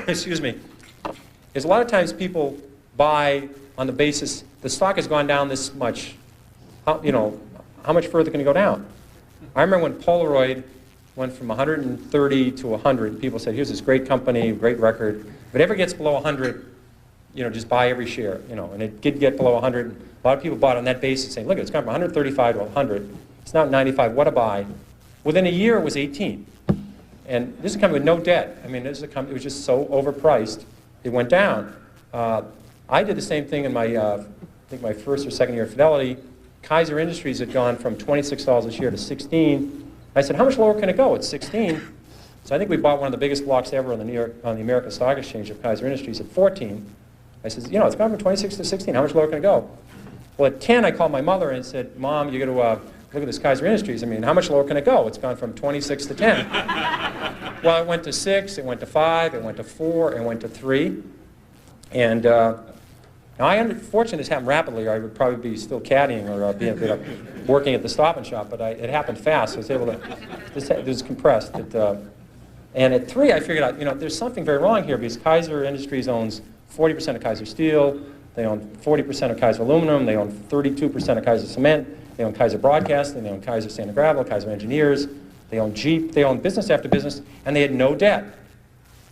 excuse me, is a lot of times people buy on the basis the stock has gone down this much. How much further can it go down? I remember when Polaroid went from 130 to 100. People said, "Here's this great company, great record. If it ever gets below 100, just buy every share." And it did get below 100. A lot of people bought on that basis, saying, "Look, it's gone from 135 to 100. It's now 95. What a buy!" Within a year, it was 18. And this is a company with no debt. I mean, this is a company. It was just so overpriced. It went down. I did the same thing in my, I think my first or second year at Fidelity. Kaiser Industries had gone from $26 a share to 16. I said, "How much lower can it go?" It's 16. So I think we bought one of the biggest blocks ever on the American Stock Exchange of Kaiser Industries at 14. I said, "It's gone from 26 to 16. How much lower can it go?" Well, at 10, I called my mother and said, "Mom, you got to look at this Kaiser Industries. I mean, how much lower can it go? It's gone from 26 to 10. Well, it went to 6, it went to 5, it went to 4, it went to 3. And now, fortunately, this happened rapidly, or I would probably be still caddying or working at the Stop and Shop, but it happened fast. I was able to, it was compressed. And at 3, I figured out, there's something very wrong here, because Kaiser Industries owns 40% of Kaiser Steel, they own 40% of Kaiser Aluminum, they own 32% of Kaiser Cement, they own Kaiser Broadcasting, they own Kaiser Sand and Gravel, Kaiser Engineers, they own Jeep, they own business after business, and they had no debt.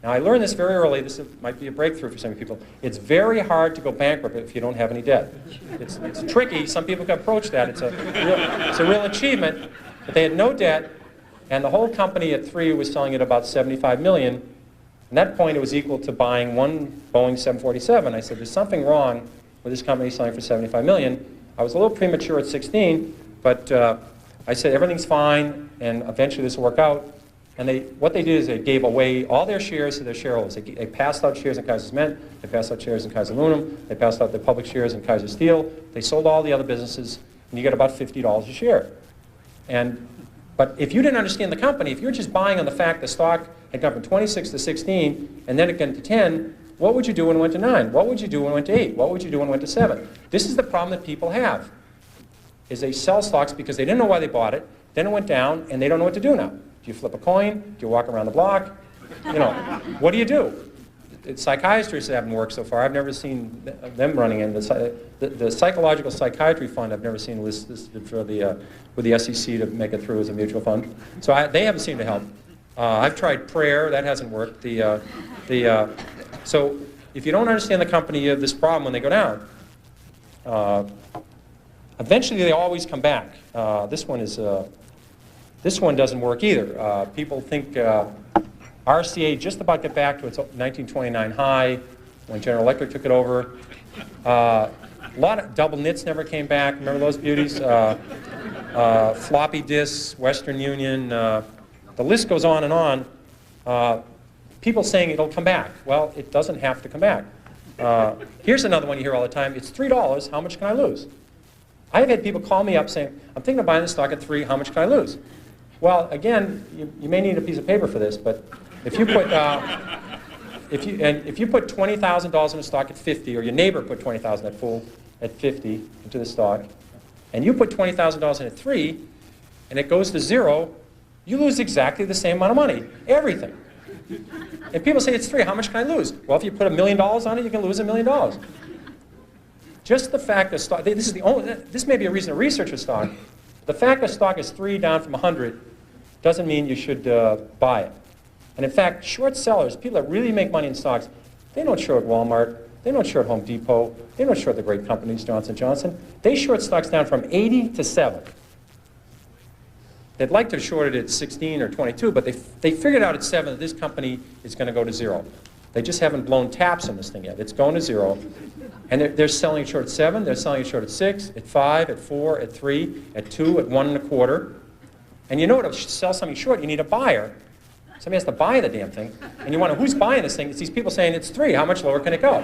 Now, I learned this very early. This might be a breakthrough for some people. It's very hard to go bankrupt if you don't have any debt. It's tricky. Some people can approach that. It's a real achievement. But they had no debt, and the whole company at 3 was selling at about $75 million. At that point, it was equal to buying one Boeing 747. I said, "There's something wrong with this company selling for $75 million. I was a little premature at 16, but I said, "Everything's fine, and eventually this will work out." And what they did is they gave away all their shares to their shareholders. They passed out shares in Kaiser Cement, they passed out shares in Kaiser Aluminum, they passed out their public shares in Kaiser Steel, they sold all the other businesses, and you get about $50 a share. But if you didn't understand the company, if you were just buying on the fact the stock had gone from 26 to 16, and then it got to 10, what would you do when it went to 9? What would you do when it went to 8? What would you do when it went to 7? This is the problem that people have, is they sell stocks because they didn't know why they bought it, then it went down, and they don't know what to do now. Do you flip a coin? Do you walk around the block? What do you do? Psychiatrists haven't worked so far. I've never seen them running in. The Psychological Psychiatry Fund, I've never seen listed for with the SEC to make it through as a mutual fund. So they haven't seemed to help. I've tried prayer. That hasn't worked. So if you don't understand the company, you have this problem when they go down. Eventually, they always come back. This one doesn't work either. People think RCA just about got back to its 1929 high when General Electric took it over. A lot of double nits never came back. Remember those beauties? Floppy disks, Western Union. The list goes on and on. People saying it'll come back. Well, it doesn't have to come back. Here's another one you hear all the time. It's $3. How much can I lose? I've had people call me up saying, "I'm thinking of buying this stock at 3. How much can I lose?" Well, again, you may need a piece of paper for this, but if you put if you put $20,000 in a stock at 50, or your neighbor put $20,000 at 50 into the stock, and you put $20,000 in at 3, and it goes to 0, you lose exactly the same amount of money, everything. And people say it's 3. How much can I lose? Well, if you put $1 million on it, you can lose $1 million. Just the fact that stock, this may be a reason to research a stock. The fact that stock is 3 down from 100 doesn't mean you should buy it. And in fact, short sellers, people that really make money in stocks, they don't short Walmart, they don't short Home Depot, they don't short the great companies, Johnson & Johnson. They short stocks down from 80 to 7. They'd like to short it at 16 or 22, but they figured out at 7 that this company is going to go to 0. They just haven't blown taps on this thing yet. It's going to 0. And they're selling it short at 7, they're selling it short at 6, at 5, at 4, at 3, at 2, at 1 1/4. And you know to sell something short, you need a buyer. Somebody has to buy the damn thing. And you wonder, who's buying this thing? It's these people saying it's 3. How much lower can it go?